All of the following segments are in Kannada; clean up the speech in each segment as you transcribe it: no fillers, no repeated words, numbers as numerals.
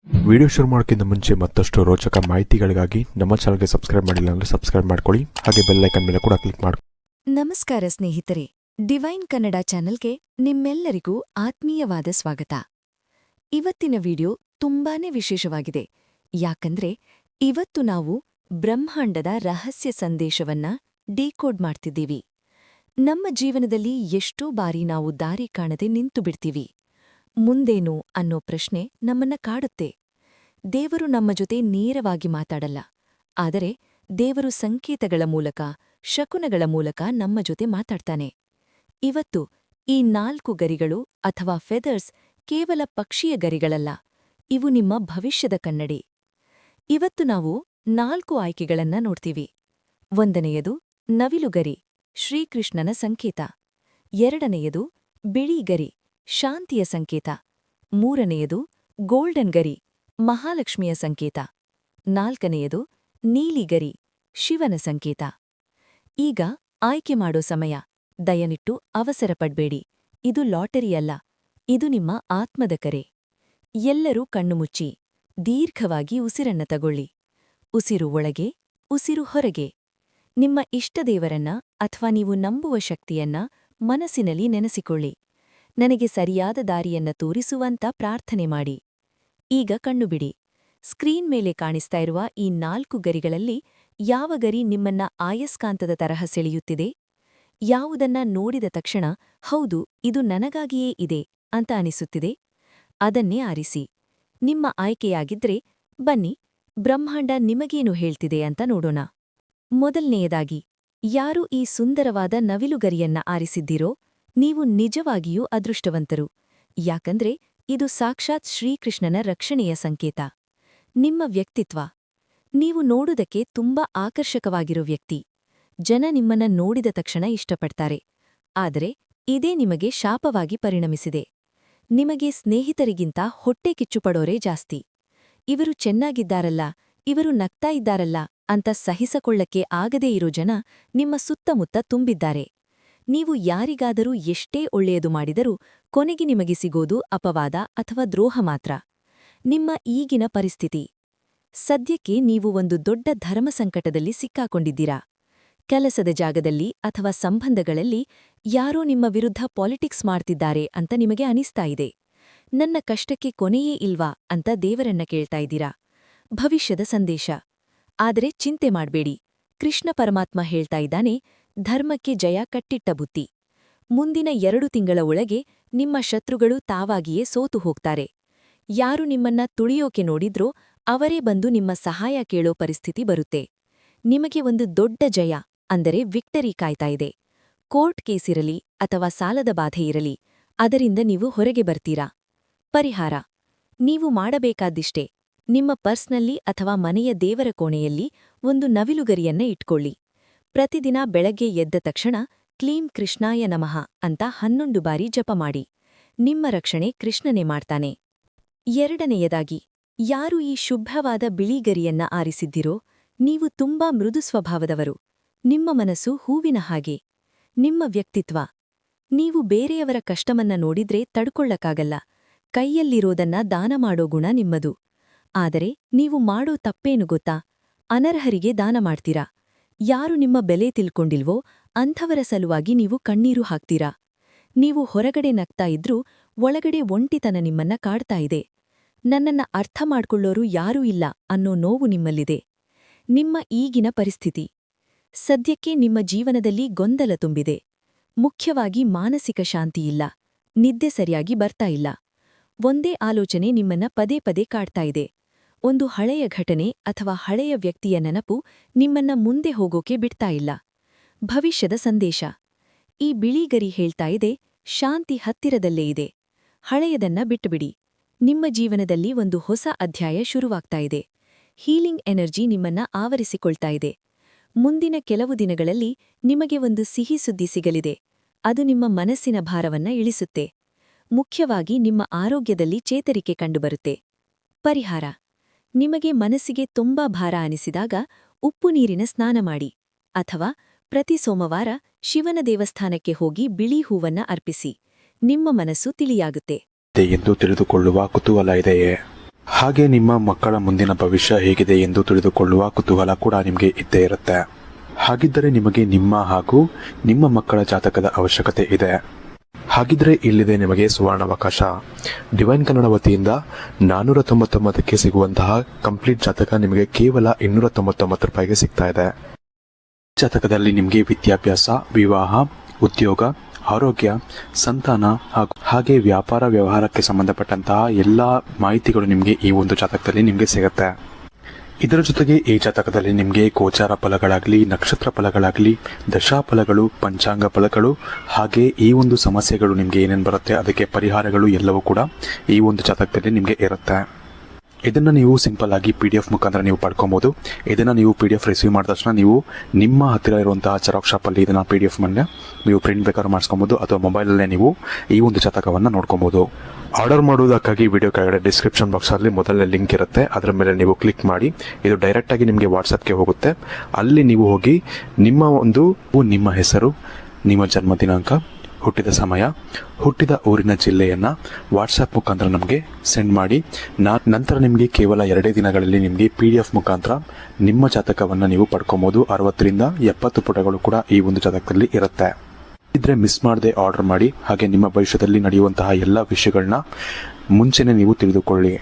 ವಿಡಿಯೋ ಶುರು ಮಾಡೋಕ್ಕಿಂತ ಮುಂಚೆ ಮತ್ತಷ್ಟು ರೋಚಕ ಮಾಹಿತಿಗಳಿಗಾಗಿ ನಮ್ಮ ಚಾನಲ್ಗೆ ಸಬ್ಸ್ಕ್ರೈಬ್ ಮಾಡಿಲ್ಲ ಅಂದರೆ ಸಬ್ಸ್ಕ್ರೈಬ್ ಮಾಡ್ಕೊಳ್ಳಿ, ಹಾಗೆ ಬೆಲ್ ಐಕನ್ ಮೇಲೆ ಕೂಡ ಕ್ಲಿಕ್ ಮಾಡಿ. ನಮಸ್ಕಾರ ಸ್ನೇಹಿತರೆ, ಡಿವೈನ್ ಕನ್ನಡ ಚಾನಲ್ಗೆ ನಿಮ್ಮೆಲ್ಲರಿಗೂ ಆತ್ಮೀಯವಾದ ಸ್ವಾಗತ. ಇವತ್ತಿನ ವಿಡಿಯೋ ತುಂಬಾನೇ ವಿಶೇಷವಾಗಿದೆ. ಯಾಕಂದ್ರೆ ಇವತ್ತು ನಾವು ಬ್ರಹ್ಮಾಂಡದ ರಹಸ್ಯ ಸಂದೇಶವನ್ನ ಡಿಕೋಡ್ ಮಾಡ್ತಿದ್ದೀವಿ. ನಮ್ಮ ಜೀವನದಲ್ಲಿ ಎಷ್ಟೋ ಬಾರಿ ನಾವು ದಾರಿ ಕಾಣದೆ ನಿಂತು ಬಿಡ್ತೀವಿ. ಮುಂದೇನು ಅನ್ನೋ ಪ್ರಶ್ನೆ ನಮ್ಮನ್ನ ಕಾಡುತ್ತೆ. ದೇವರು ನಮ್ಮ ಜೊತೆ ನೇರವಾಗಿ ಮಾತಾಡಲ್ಲ, ಆದರೆ ದೇವರು ಸಂಕೇತಗಳ ಮೂಲಕ, ಶಕುನಗಳ ಮೂಲಕ ನಮ್ಮ ಜೊತೆ ಮಾತಾಡ್ತಾನೆ. ಇವತ್ತು ಈ 4 ಗರಿಗಳು ಅಥವಾ ಫೆದರ್ಸ್ ಕೇವಲ ಪಕ್ಷಿಯ ಗರಿಗಳಲ್ಲ, ಇವು ನಿಮ್ಮ ಭವಿಷ್ಯದ ಕನ್ನಡಿ. ಇವತ್ತು ನಾವು 4 ಆಯ್ಕೆಗಳನ್ನ ನೋಡ್ತೀವಿ. 1ನೇಯದು ನವಿಲುಗರಿ, ಶ್ರೀಕೃಷ್ಣನ ಸಂಕೇತ. 2ನೇಯದು ಬಿಳಿ ಗರಿ, ಶಾಂತಿಯ ಸಂಕೇತ. 3ನೇಯದು ಗೋಲ್ಡನ್ ಗರಿ, ಮಹಾಲಕ್ಷ್ಮಿಯ ಸಂಕೇತ. 4ನೇಯದು ನೀಲಿಗರಿ, ಶಿವನ ಸಂಕೇತ. ಈಗ ಆಯ್ಕೆ ಮಾಡೋ ಸಮಯ. ದಯನಿಟ್ಟು ಅವಸರ ಪಡ್ಬೇಡಿ. ಇದು ಲಾಟರಿಯಲ್ಲ, ಇದು ನಿಮ್ಮ ಆತ್ಮದ ಕರೆ. ಎಲ್ಲರೂ ಕಣ್ಣು ಮುಚ್ಚಿ ದೀರ್ಘವಾಗಿ ಉಸಿರನ್ನ ತಗೊಳ್ಳಿ. ಉಸಿರು ಒಳಗೆ, ಉಸಿರು ಹೊರಗೆ. ನಿಮ್ಮ ಇಷ್ಟದೇವರನ್ನ ಅಥವಾ ನೀವು ನಂಬುವ ಶಕ್ತಿಯನ್ನ ಮನಸ್ಸಿನಲ್ಲಿ ನೆನೆಸಿಕೊಳ್ಳಿ. ನನಗೆ ಸರಿಯಾದ ದಾರಿಯನ್ನ ತೋರಿಸುವಂತ ಪ್ರಾರ್ಥನೆ ಮಾಡಿ. ಈಗ ಕಣ್ಣುಬಿಡಿ. ಸ್ಕ್ರೀನ್ ಮೇಲೆ ಕಾಣಿಸ್ತಾ ಇರುವ ಈ 4 ಗರಿಗಳಲ್ಲಿ ಯಾವ ಗರಿ ನಿಮ್ಮನ್ನ ಆಯಸ್ಕಾಂತದ ತರಹ ಸೆಳೆಯುತ್ತಿದೆ? ಯಾವುದನ್ನ ನೋಡಿದ ತಕ್ಷಣ ಹೌದು, ಇದು ನನಗಾಗಿಯೇ ಇದೆ ಅಂತ ಅನಿಸುತ್ತಿದೆ? ಅದನ್ನೇ ಆರಿಸಿ. ನಿಮ್ಮ ಆಯ್ಕೆಯಾಗಿದ್ರೆ ಬನ್ನಿ, ಬ್ರಹ್ಮಾಂಡ ನಿಮಗೇನು ಹೇಳ್ತಿದೆ ಅಂತ ನೋಡೋಣ. ಮೊದಲನೆಯದಾಗಿ, ಯಾರು ಈ ಸುಂದರವಾದ ನವಿಲುಗರಿಯನ್ನ ಆರಿಸಿದ್ದೀರೋ ನೀವು ನಿಜವಾಗಿಯೂ ಅದೃಷ್ಟವಂತರು. ಯಾಕಂದ್ರೆ ಇದು ಸಾಕ್ಷಾತ್ ಶ್ರೀಕೃಷ್ಣನ ರಕ್ಷಣೆಯ ಸಂಕೇತ. ನಿಮ್ಮ ವ್ಯಕ್ತಿತ್ವ. ನೀವು ನೋಡುವುದಕ್ಕೆ ತುಂಬಾ ಆಕರ್ಷಕವಾಗಿರೋ ವ್ಯಕ್ತಿ. ಜನ ನಿಮ್ಮನ್ನ ನೋಡಿದ ತಕ್ಷಣ ಇಷ್ಟಪಡ್ತಾರೆ. ಆದರೆ ಇದೇ ನಿಮಗೆ ಶಾಪವಾಗಿ ಪರಿಣಮಿಸಿದೆ. ನಿಮಗೆ ಸ್ನೇಹಿತರಿಗಿಂತ ಹೊಟ್ಟೆ ಕಿಚ್ಚುಪಡೋರೇ ಜಾಸ್ತಿ. ಇವರು ಚೆನ್ನಾಗಿದ್ದಾರಲ್ಲ, ಇವರು ನಗ್ತಾ ಇದ್ದಾರಲ್ಲ ಅಂತ ಸಹಿಸಕೊಳ್ಳಕ್ಕೆ ಆಗದೇ ಇರೋ ಜನ ನಿಮ್ಮ ಸುತ್ತಮುತ್ತ ತುಂಬಿದ್ದಾರೆ. ನೀವು ಯಾರಿಗಾದರೂ ಎಷ್ಟೇ ಒಳ್ಳೆಯದು ಮಾಡಿದರೂ ಕೊನೆಗೆ ನಿಮಗೆ ಸಿಗೋದು ಅಪವಾದ ಅಥವಾ ದ್ರೋಹ ಮಾತ್ರ. ನಿಮ್ಮ ಈಗಿನ ಪರಿಸ್ಥಿತಿ. ಸದ್ಯಕ್ಕೆ ನೀವು ಒಂದು ದೊಡ್ಡ ಧರ್ಮಸಂಕಟದಲ್ಲಿ ಸಿಕ್ಕಾಕೊಂಡಿದ್ದೀರಾ. ಕೆಲಸದ ಜಾಗದಲ್ಲಿ ಅಥವಾ ಸಂಬಂಧಗಳಲ್ಲಿ ಯಾರೋ ನಿಮ್ಮ ವಿರುದ್ಧ ಪಾಲಿಟಿಕ್ಸ್ ಮಾಡ್ತಿದ್ದಾರೆ ಅಂತ ನಿಮಗೆ ಅನಿಸ್ತಾ ಇದೆ. ನನ್ನ ಕಷ್ಟಕ್ಕೆ ಕೊನೆಯೇ ಇಲ್ವಾ ಅಂತ ದೇವರನ್ನ ಕೇಳ್ತಾ ಇದ್ದೀರಾ. ಭವಿಷ್ಯದ ಸಂದೇಶ. ಆದರೆ ಚಿಂತೆ ಮಾಡ್ಬೇಡಿ, ಕೃಷ್ಣ ಪರಮಾತ್ಮ ಹೇಳ್ತಾ ಇದ್ದಾನೆ, ಧರ್ಮಕ್ಕೆ ಜಯ ಕಟ್ಟಿಟ್ಟ ಬುತ್ತಿ. ಮುಂದಿನ 2 ತಿಂಗಳ ಒಳಗೆ ನಿಮ್ಮ ಶತ್ರುಗಳು ತಾವಾಗಿಯೇ ಸೋತು ಹೋಗ್ತಾರೆ. ಯಾರು ನಿಮ್ಮನ್ನ ತುಳಿಯೋಕೆ ನೋಡಿದ್ರೋ ಅವರೇ ಬಂದು ನಿಮ್ಮ ಸಹಾಯ ಕೇಳೋ ಪರಿಸ್ಥಿತಿ ಬರುತ್ತೆ. ನಿಮಗೆ ಒಂದು ದೊಡ್ಡ ಜಯ ಅಂದರೆ ವಿಕ್ಟರಿ ಕಾಯ್ತಾ ಇದೆ. ಕೋರ್ಟ್ ಕೇಸಿರಲಿ ಅಥವಾ ಸಾಲದ ಬಾಧೆ ಇರಲಿ, ಅದರಿಂದ ನೀವು ಹೊರಗೆ ಬರ್ತೀರಾ. ಪರಿಹಾರ. ನೀವು ಮಾಡಬೇಕಾದಿಷ್ಟೇ, ನಿಮ್ಮ ಪರ್ಸ್ನಲ್ಲಿ ಅಥವಾ ಮನೆಯ ದೇವರ ಕೋಣೆಯಲ್ಲಿ ಒಂದು ನವಿಲುಗರಿಯನ್ನ ಇಟ್ಕೊಳ್ಳಿ. ಪ್ರತಿದಿನ ಬೆಳಗ್ಗೆ ಎದ್ದ ತಕ್ಷಣ ಕ್ಲೀಂ ಕೃಷ್ಣಾಯ ನಮಃ ಅಂತ 11 ಬಾರಿ ಜಪ ಮಾಡಿ. ನಿಮ್ಮ ರಕ್ಷಣೆ ಕೃಷ್ಣನೇ ಮಾಡ್ತಾನೆ. 2ನೇಯದಾಗಿ, ಯಾರು ಈ ಶುಭ್ರವಾದ ಬಿಳಿಗರಿಯನ್ನ ಆರಿಸಿದ್ದಿರೋ ನೀವು ತುಂಬಾ ಮೃದು ಸ್ವಭಾವದವರು. ನಿಮ್ಮ ಮನಸ್ಸು ಹೂವಿನ ಹಾಗೆ. ನಿಮ್ಮ ವ್ಯಕ್ತಿತ್ವ. ನೀವು ಬೇರೆಯವರ ಕಷ್ಟಮನ್ನ ನೋಡಿದ್ರೆ ತಡ್ಕೊಳ್ಳಕ್ಕಾಗಲ್ಲ. ಕೈಯಲ್ಲಿರೋದನ್ನ ದಾನ ಮಾಡೋ ಗುಣ ನಿಮ್ಮದು. ಆದರೆ ನೀವು ಮಾಡೋ ತಪ್ಪೇನು ಗೊತ್ತಾ? ಅನರ್ಹರಿಗೆ ದಾನ ಮಾಡ್ತೀರಾ. ಯಾರು ನಿಮ್ಮ ಬೆಲೆ ತಿಳ್ಕೊಂಡಿಲ್ವೋ ಅಂಥವರ ಸಲುವಾಗಿ ನೀವು ಕಣ್ಣೀರು ಹಾಕ್ತೀರಾ. ನೀವು ಹೊರಗಡೆ ನಗ್ತಾ ಇದ್ರೂ ಒಳಗಡೆ ಒಂಟಿತನ ನಿಮ್ಮನ್ನ ಕಾಡ್ತಾ ಇದೆ. ನನ್ನನ್ನ ಅರ್ಥ ಮಾಡ್ಕೊಳ್ಳೋರು ಯಾರೂ ಇಲ್ಲ ಅನ್ನೋ ನೋವು ನಿಮ್ಮಲ್ಲಿದೆ. ನಿಮ್ಮ ಈಗಿನ ಪರಿಸ್ಥಿತಿ. ಸದ್ಯಕ್ಕೆ ನಿಮ್ಮ ಜೀವನದಲ್ಲಿ ಗೊಂದಲ ತುಂಬಿದೆ. ಮುಖ್ಯವಾಗಿ ಮಾನಸಿಕ ಶಾಂತಿಯಿಲ್ಲ. ನಿದ್ದೆ ಸರಿಯಾಗಿ ಬರ್ತಾ ಇಲ್ಲ. ಒಂದೇ ಆಲೋಚನೆ ನಿಮ್ಮನ್ನ ಪದೇ ಪದೇ ಕಾಡ್ತಾ ಇದೆ. ಒಂದು ಹಳೆಯ ಘಟನೆ ಅಥವಾ ಹಳೆಯ ವ್ಯಕ್ತಿಯ ನೆನಪು ನಿಮ್ಮನ್ನ ಮುಂದೆ ಹೋಗೋಕೆ ಬಿಡ್ತಾ ಇಲ್ಲ. ಭವಿಷ್ಯದ ಸಂದೇಶ. ಈ ಬಿಳಿಗರಿ ಹೇಳ್ತಾ ಇದೆ, ಶಾಂತಿ ಹತ್ತಿರದಲ್ಲೇ ಇದೆ. ಹಳೆಯದನ್ನ ಬಿಟ್ಟುಬಿಡಿ. ನಿಮ್ಮ ಜೀವನದಲ್ಲಿ ಒಂದು ಹೊಸ ಅಧ್ಯಾಯ ಶುರುವಾಗ್ತಾ ಇದೆ. ಹೀಲಿಂಗ್ ಎನರ್ಜಿ ನಿಮ್ಮನ್ನ ಆವರಿಸಿಕೊಳ್ತಾ ಇದೆ. ಮುಂದಿನ ಕೆಲವು ದಿನಗಳಲ್ಲಿ ನಿಮಗೆ ಒಂದು ಸಿಹಿ ಸುದ್ದಿ ಸಿಗಲಿದೆ. ಅದು ನಿಮ್ಮ ಮನಸ್ಸಿನ ಭಾರವನ್ನ ಇಳಿಸುತ್ತೆ. ಮುಖ್ಯವಾಗಿ ನಿಮ್ಮ ಆರೋಗ್ಯದಲ್ಲಿ ಚೇತರಿಕೆ ಕಂಡುಬರುತ್ತೆ. ಪರಿಹಾರ. ನಿಮಗೆ ಮನಸ್ಸಿಗೆ ತುಂಬಾ ಭಾರ ಅನಿಸಿದಾಗ ಉಪ್ಪು ನೀರಿನ ಸ್ನಾನ ಮಾಡಿ, ಅಥವಾ ಪ್ರತಿ ಸೋಮವಾರ ಶಿವನ ದೇವಸ್ಥಾನಕ್ಕೆ ಹೋಗಿ ಬಿಳಿ ಹೂವನ್ನ ಅರ್ಪಿಸಿ. ನಿಮ್ಮ ಮನಸ್ಸು ತಿಳಿಯಾಗುತ್ತೆ. ಎಂದು ತಿಳಿದುಕೊಳ್ಳುವ ಕುತೂಹಲ ಇದೆಯೇ? ಹಾಗೆ ನಿಮ್ಮ ಮಕ್ಕಳ ಮುಂದಿನ ಭವಿಷ್ಯ ಹೇಗಿದೆ ಎಂದು ತಿಳಿದುಕೊಳ್ಳುವ ಕುತೂಹಲ ಕೂಡ ನಿಮಗೆ ಇದ್ದೇ ಇರುತ್ತೆ. ಹಾಗಿದ್ದರೆ ನಿಮಗೆ ನಿಮ್ಮ ಹಾಗೂ ನಿಮ್ಮ ಮಕ್ಕಳ ಜಾತಕದ ಅವಶ್ಯಕತೆ ಇದೆ. ಹಾಗಿದ್ರೆ ಇಲ್ಲಿದೆ ನಿಮಗೆ ಸುವರ್ಣಾವಕಾಶ. ಡಿವೈನ್ ಕನ್ನಡ ವತಿಯಿಂದ 499ಕ್ಕೆ ಸಿಗುವಂತಹ ಕಂಪ್ಲೀಟ್ ಜಾತಕ ನಿಮಗೆ ಕೇವಲ 299 ರೂಪಾಯಿಗೆ ಸಿಗ್ತಾ ಇದೆ. ಜಾತಕದಲ್ಲಿ ನಿಮಗೆ ವಿದ್ಯಾಭ್ಯಾಸ, ವಿವಾಹ, ಉದ್ಯೋಗ, ಆರೋಗ್ಯ, ಸಂತಾನ ಹಾಗೆ ವ್ಯಾಪಾರ ವ್ಯವಹಾರಕ್ಕೆ ಸಂಬಂಧಪಟ್ಟಂತಹ ಎಲ್ಲ ಮಾಹಿತಿಗಳು ನಿಮಗೆ ಈ ಒಂದು ಜಾತಕದಲ್ಲಿ ನಿಮಗೆ ಸಿಗುತ್ತೆ. ಇದರ ಜೊತೆಗೆ ಈ ಜಾತಕದಲ್ಲಿ ನಿಮಗೆ ಗೋಚಾರ ಫಲಗಳಾಗಲಿ, ನಕ್ಷತ್ರ ಫಲಗಳಾಗಲಿ, ದಶಾಫಲಗಳು, ಪಂಚಾಂಗ ಫಲಗಳು ಹಾಗೆ ಈ ಒಂದು ಸಮಸ್ಯೆಗಳು ನಿಮಗೆ ಏನೇನು ಬರುತ್ತೆ ಅದಕ್ಕೆ ಪರಿಹಾರಗಳು ಎಲ್ಲವೂ ಕೂಡ ಈ ಒಂದು ಜಾತಕದಲ್ಲಿ ನಿಮಗೆ ಇರುತ್ತೆ. ಇದನ್ನು ನೀವು ಸಿಂಪಲ್ ಆಗಿ PDF ಮುಖಾಂತರ ನೀವು ಪಡ್ಕೊಬೋದು. ಇದನ್ನು ನೀವು PDF ರಿಸೀವ್ ಮಾಡಿದ ತಕ್ಷಣ ನೀವು ನಿಮ್ಮ ಹತ್ತಿರ ಇರುವಂತಹ ಜೆರಾಕ್ಸ್ ಶಾಪಲ್ಲಿ ಇದನ್ನು PDF ಮೇಲೆ ನೀವು ಪ್ರಿಂಟ್ ಬೇಕಾದ್ರೂ ಮಾಡಿಸ್ಕೊಬೋದು ಅಥವಾ ಮೊಬೈಲಲ್ಲೇ ನೀವು ಈ ಒಂದು ಜಾತಕವನ್ನು ನೋಡ್ಕೊಬೋದು. ಆರ್ಡರ್ ಮಾಡುವುದಕ್ಕಾಗಿ ವಿಡಿಯೋ ಕೆಳಗಡೆ ಡಿಸ್ಕ್ರಿಪ್ಷನ್ ಬಾಕ್ಸಲ್ಲಿ ಮೊದಲನೇ ಲಿಂಕ್ ಇರುತ್ತೆ, ಅದರ ಮೇಲೆ ನೀವು ಕ್ಲಿಕ್ ಮಾಡಿ ಇದು ಡೈರೆಕ್ಟಾಗಿ ನಿಮಗೆ ವಾಟ್ಸಪ್ಗೆ ಹೋಗುತ್ತೆ. ಅಲ್ಲಿ ನೀವು ಹೋಗಿ ನಿಮ್ಮ ಹೆಸರು, ನಿಮ್ಮ ಜನ್ಮ ದಿನಾಂಕ, ಹುಟ್ಟಿದ ಸಮಯ, ಹುಟ್ಟಿದ ಊರಿನ ಜಿಲ್ಲೆಯನ್ನು ವಾಟ್ಸಪ್ ಮುಖಾಂತರ ನಮಗೆ ಸೆಂಡ್ ಮಾಡಿ. ನಂತರ ನಿಮಗೆ ಕೇವಲ 2 ದಿನಗಳಲ್ಲಿ ನಿಮಗೆ PDF ಮುಖಾಂತರ ನಿಮ್ಮ ಜಾತಕವನ್ನು ನೀವು ಪಡ್ಕೊಬೋದು. 60ರಿಂದ 70 ಪುಟಗಳು ಕೂಡ ಈ ಒಂದು ಜಾತಕದಲ್ಲಿ ಇರುತ್ತೆ. ಇದ್ರೆ ಮಿಸ್ ಮಾಡದೆ ಆರ್ಡರ್ ಮಾಡಿ. ಹಾಗೆ ನಿಮ್ಮ ಭವಿಷ್ಯದಲ್ಲಿ ನಡೆಯುವಂತಹ ಎಲ್ಲ ವಿಷಯಗಳನ್ನ ಮುಂಚೆನೆ ನೀವು ತಿಳಿದುಕೊಳ್ಳಿ.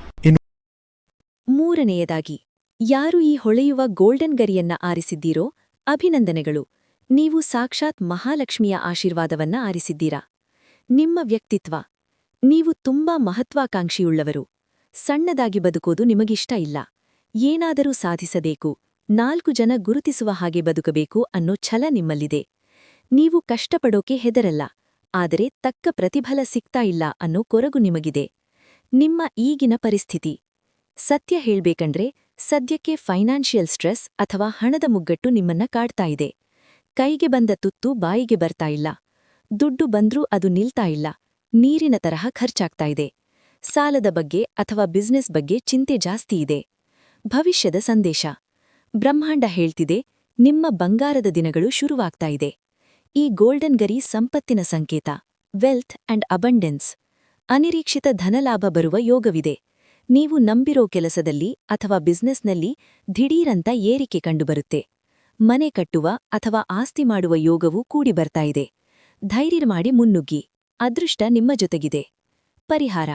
ಮೂರನೆಯದಾಗಿ, ಯಾರು ಈ ಹೊಳೆಯುವ ಗೋಲ್ಡನ್ ಗರಿಯನ್ನ ಆರಿಸಿದ್ದೀರೋ ಅಭಿನಂದನೆಗಳು. ನೀವು ಸಾಕ್ಷಾತ್ ಮಹಾಲಕ್ಷ್ಮಿಯ ಆಶೀರ್ವಾದವನ್ನ ಆರಿಸಿದ್ದೀರಾ. ನಿಮ್ಮ ವ್ಯಕ್ತಿತ್ವ, ನೀವು ತುಂಬಾ ಮಹತ್ವಾಕಾಂಕ್ಷಿಯುಳ್ಳವರು. ಸಣ್ಣದಾಗಿ ಬದುಕೋದು ನಿಮಗಿಷ್ಟ ಇಲ್ಲ. ಏನಾದರೂ ಸಾಧಿಸಬೇಕು, 4 ಜನ ಗುರುತಿಸುವ ಹಾಗೆ ಬದುಕಬೇಕು ಅನ್ನೋ ಛಲ ನಿಮ್ಮಲ್ಲಿದೆ. ನೀವು ಕಷ್ಟಪಡೋಕೆ ಹೆದರಲ್ಲ, ಆದರೆ ತಕ್ಕ ಪ್ರತಿಫಲ ಸಿಗ್ತಾ ಇಲ್ಲ ಅನ್ನೋ ಕೊರಗು ನಿಮಗಿದೆ. ನಿಮ್ಮ ಈಗಿನ ಪರಿಸ್ಥಿತಿ, ಸತ್ಯ ಹೇಳ್ಬೇಕಂದ್ರೆ ಸದ್ಯಕ್ಕೆ ಫೈನಾನ್ಷಿಯಲ್ ಸ್ಟ್ರೆಸ್ ಅಥವಾ ಹಣದ ಮುಗ್ಗಟ್ಟು ನಿಮ್ಮನ್ನ ಕಾಡ್ತಾ ಇದೆ. ಕೈಗೆ ಬಂದ ತುತ್ತು ಬಾಯಿಗೆ ಬರ್ತಾ ಇಲ್ಲ. ದುಡ್ಡು ಬಂದ್ರೂ ಅದು ನಿಲ್ತಾ ಇಲ್ಲ, ನೀರಿನ ತರಹ ಖರ್ಚಾಗ್ತಾ ಇದೆ. ಸಾಲದ ಬಗ್ಗೆ ಅಥವಾ ಬಿಸ್ನೆಸ್ ಬಗ್ಗೆ ಚಿಂತೆ ಜಾಸ್ತಿ ಇದೆ. ಭವಿಷ್ಯದ ಸಂದೇಶ, ಬ್ರಹ್ಮಾಂಡ ಹೇಳ್ತಿದೆ, ನಿಮ್ಮ ಬಂಗಾರದ ದಿನಗಳು ಶುರುವಾಗ್ತಾ ಇದೆ. ಈ ಗೋಲ್ಡನ್ ಗರಿ ಸಂಪತ್ತಿನ ಸಂಕೇತ, ವೆಲ್ತ್ ಅಂಡ್ ಅಬಂಡೆನ್ಸ್. ಅನಿರೀಕ್ಷಿತ ಧನಲಾಭ ಬರುವ ಯೋಗವಿದೆ. ನೀವು ನಂಬಿರೋ ಕೆಲಸದಲ್ಲಿ ಅಥವಾ ಬಿಸ್ನೆಸ್ನಲ್ಲಿ ದಿಢೀರಂತ ಏರಿಕೆ ಕಂಡುಬರುತ್ತೆ. ಮನೆ ಕಟ್ಟುವ ಅಥವಾ ಆಸ್ತಿ ಮಾಡುವ ಯೋಗವೂ ಕೂಡಿ ಬರ್ತಾ ಇದೆ. ಧೈರ್ಯ ಮಾಡಿ ಮುನ್ನುಗ್ಗಿ, ಅದೃಷ್ಟ ನಿಮ್ಮ ಜೊತೆಗಿದೆ. ಪರಿಹಾರ,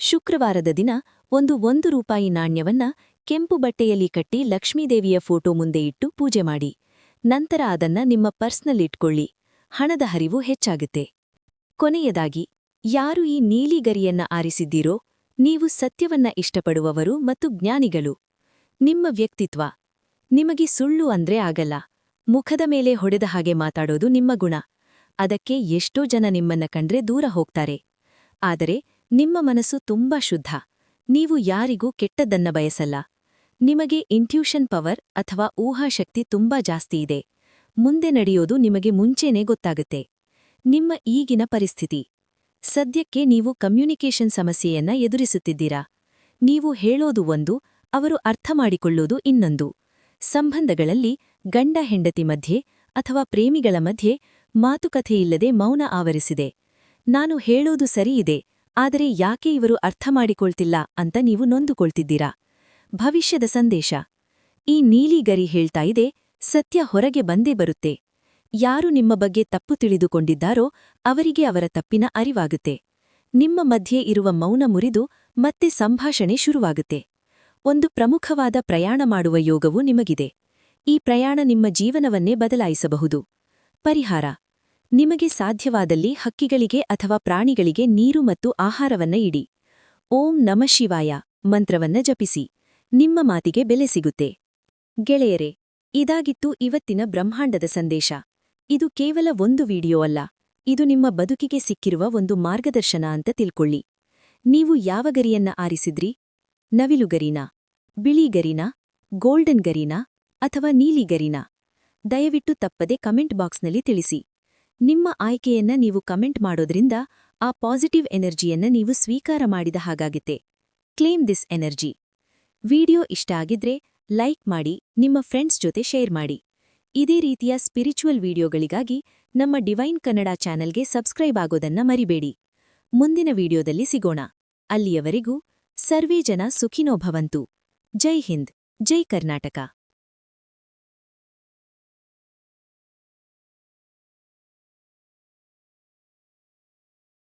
ಶುಕ್ರವಾರದ ದಿನ ಒಂದು ₹1 ನಾಣ್ಯವನ್ನ ಕೆಂಪು ಬಟ್ಟೆಯಲ್ಲಿ ಕಟ್ಟಿ ಲಕ್ಷ್ಮೀದೇವಿಯ ಫೋಟೋ ಮುಂದೆ ಇಟ್ಟು ಪೂಜೆ ಮಾಡಿ. ನಂತರ ಅದನ್ನ ನಿಮ್ಮ ಪರ್ಸ್ನಲ್ಲಿಟ್ಕೊಳ್ಳಿ. ಹಣದ ಹರಿವು ಹೆಚ್ಚಾಗುತ್ತೆ. ಕೊನೆಯದಾಗಿ, ಯಾರು ಈ ನೀಲಿ ಗರಿಯನ್ನ ಆರಿಸಿದ್ದೀರೋ ನೀವು ಸತ್ಯವನ್ನ ಇಷ್ಟಪಡುವವರು ಮತ್ತು ಜ್ಞಾನಿಗಳು. ನಿಮ್ಮ ವ್ಯಕ್ತಿತ್ವ, ನಿಮಗೆ ಸುಳ್ಳು ಅಂದ್ರೆ ಆಗಲ್ಲ. ಮುಖದ ಮೇಲೆ ಹೊಡೆದ ಹಾಗೆ ಮಾತಾಡೋದು ನಿಮ್ಮ ಗುಣ. ಅದಕ್ಕೆ ಎಷ್ಟೋ ಜನ ನಿಮ್ಮನ್ನ ಕಂಡ್ರೆ ದೂರ ಹೋಗ್ತಾರೆ. ಆದರೆ ನಿಮ್ಮ ಮನಸ್ಸು ತುಂಬಾ ಶುದ್ಧ. ನೀವು ಯಾರಿಗೂ ಕೆಟ್ಟದ್ದನ್ನ ಬಯಸಲ್ಲ. ನಿಮಗೆ ಇಂಟ್ಯೂಷನ್ ಪವರ್ ಅಥವಾ ಊಹಾಶಕ್ತಿ ತುಂಬಾ ಜಾಸ್ತಿ ಇದೆ. ಮುಂದೆ ನಡೆಯೋದು ನಿಮಗೆ ಮುಂಚೆನೇ ಗೊತ್ತಾಗುತ್ತೆ. ನಿಮ್ಮ ಈಗಿನ ಪರಿಸ್ಥಿತಿ, ಸದ್ಯಕ್ಕೆ ನೀವು ಕಮ್ಯುನಿಕೇಷನ್ ಸಮಸ್ಯೆಯನ್ನ ಎದುರಿಸುತ್ತಿದ್ದೀರಾ. ನೀವು ಹೇಳೋದು ಒಂದು, ಅವರು ಅರ್ಥ ಮಾಡಿಕೊಳ್ಳೋದು ಇನ್ನೊಂದು. ಸಂಬಂಧಗಳಲ್ಲಿ ಗಂಡ ಹೆಂಡತಿ ಮಧ್ಯೆ ಅಥವಾ ಪ್ರೇಮಿಗಳ ಮಧ್ಯೆ ಮಾತುಕತೆಯಿಲ್ಲದೆ ಮೌನ ಆವರಿಸಿದೆ. ನಾನು ಹೇಳೋದು ಸರಿಯಿದೆ, ಆದರೆ ಯಾಕೆ ಇವರು ಅರ್ಥ ಮಾಡಿಕೊಳ್ತಿಲ್ಲ ಅಂತ ನೀವು ನೊಂದುಕೊಳ್ತಿದ್ದೀರಾ. ಭವಿಷ್ಯದ ಸಂದೇಶ, ಈ ನೀಲಿ ಗರಿ ಹೇಳ್ತಾ ಇದೆ, ಸತ್ಯ ಹೊರಗೆ ಬಂದೇ ಬರುತ್ತೆ. ಯಾರು ನಿಮ್ಮ ಬಗ್ಗೆ ತಪ್ಪು ತಿಳಿದುಕೊಂಡಿದ್ದಾರೋ ಅವರಿಗೆ ಅವರ ತಪ್ಪಿನ ಅರಿವಾಗುತ್ತೆ. ನಿಮ್ಮ ಮಧ್ಯೆ ಇರುವ ಮೌನ ಮುರಿದು ಮತ್ತೆ ಸಂಭಾಷಣೆ ಶುರುವಾಗುತ್ತೆ. ಒಂದು ಪ್ರಮುಖವಾದ ಪ್ರಯಾಣ ಮಾಡುವ ಯೋಗವೂ ನಿಮಗಿದೆ. ಈ ಪ್ರಯಾಣ ನಿಮ್ಮ ಜೀವನವನ್ನೇ ಬದಲಾಯಿಸಬಹುದು. ಪರಿಹಾರ, ನಿಮಗೆ ಸಾಧ್ಯವಾದಲ್ಲಿ ಹಕ್ಕಿಗಳಿಗೆ ಅಥವಾ ಪ್ರಾಣಿಗಳಿಗೆ ನೀರು ಮತ್ತು ಆಹಾರವನ್ನ ಇಡಿ. ಓಂ ನಮಃ ಶಿವಾಯ ಮಂತ್ರವನ್ನ ಜಪಿಸಿ. ನಿಮ್ಮ ಮಾತಿಗೆ ಬೆಲೆ ಸಿಗುತ್ತೆ. ಗೆಳೆಯರೇ, ಇದಾಗಿತ್ತು ಇವತ್ತಿನ ಬ್ರಹ್ಮಾಂಡದ ಸಂದೇಶ. ಇದು ಕೇವಲ ಒಂದು ವಿಡಿಯೋ ಅಲ್ಲ, ಇದು ನಿಮ್ಮ ಬದುಕಿಗೆ ಸಿಕ್ಕಿರುವ ಒಂದು ಮಾರ್ಗದರ್ಶನ ಅಂತ ತಿಳ್ಕೊಳ್ಳಿ. ನೀವು ಯಾವ ಗರಿಯನ್ನ ಆರಿಸಿದ್ರಿ? ನವಿಲುಗರಿನಾ, ಬಿಳಿಗರಿನಾ, ಗೋಲ್ಡನ್ ಗರಿನಾ ಅಥವಾ ನೀಲಿಗರಿನಾ? ದಯವಿಟ್ಟು ತಪ್ಪದೆ ಕಮೆಂಟ್ ಬಾಕ್ಸ್ನಲ್ಲಿ ತಿಳಿಸಿ. ನಿಮ್ಮ ಆಯ್ಕೆಯನ್ನ ನೀವು ಕಮೆಂಟ್ ಮಾಡೋದ್ರಿಂದ ಆ ಪಾಸಿಟಿವ್ ಎನರ್ಜಿಯನ್ನ ನೀವು ಸ್ವೀಕಾರ ಮಾಡಿದ ಹಾಗಾಗುತ್ತೆ. Claim this energy. ವಿಡಿಯೋ ಇಷ್ಟ ಆಗಿದ್ರೆ ಲೈಕ್ ಮಾಡಿ, ನಿಮ್ಮ ಫ್ರೆಂಡ್ಸ್ ಜೊತೆ ಶೇರ್ ಮಾಡಿ. ಇದೇ ರೀತಿಯ ಸ್ಪಿರಿಚುವಲ್ ವಿಡಿಯೋಗಳಿಗಾಗಿ ನಮ್ಮ ಡಿವೈನ್ ಕನ್ನಡ ಚಾನೆಲ್ಗೆ ಸಬ್ಸ್ಕ್ರೈಬ್ ಆಗೋದನ್ನ ಮರಿಬೇಡಿ. ಮುಂದಿನ ವಿಡಿಯೋದಲ್ಲಿ ಸಿಗೋಣ. ಅಲ್ಲಿಯವರೆಗೂ ಸರ್ವೇ ಜನ ಸುಖಿನೋ ಭವಂತು. ಜೈ ಹಿಂದ್, ಜೈ ಕರ್ನಾಟಕ.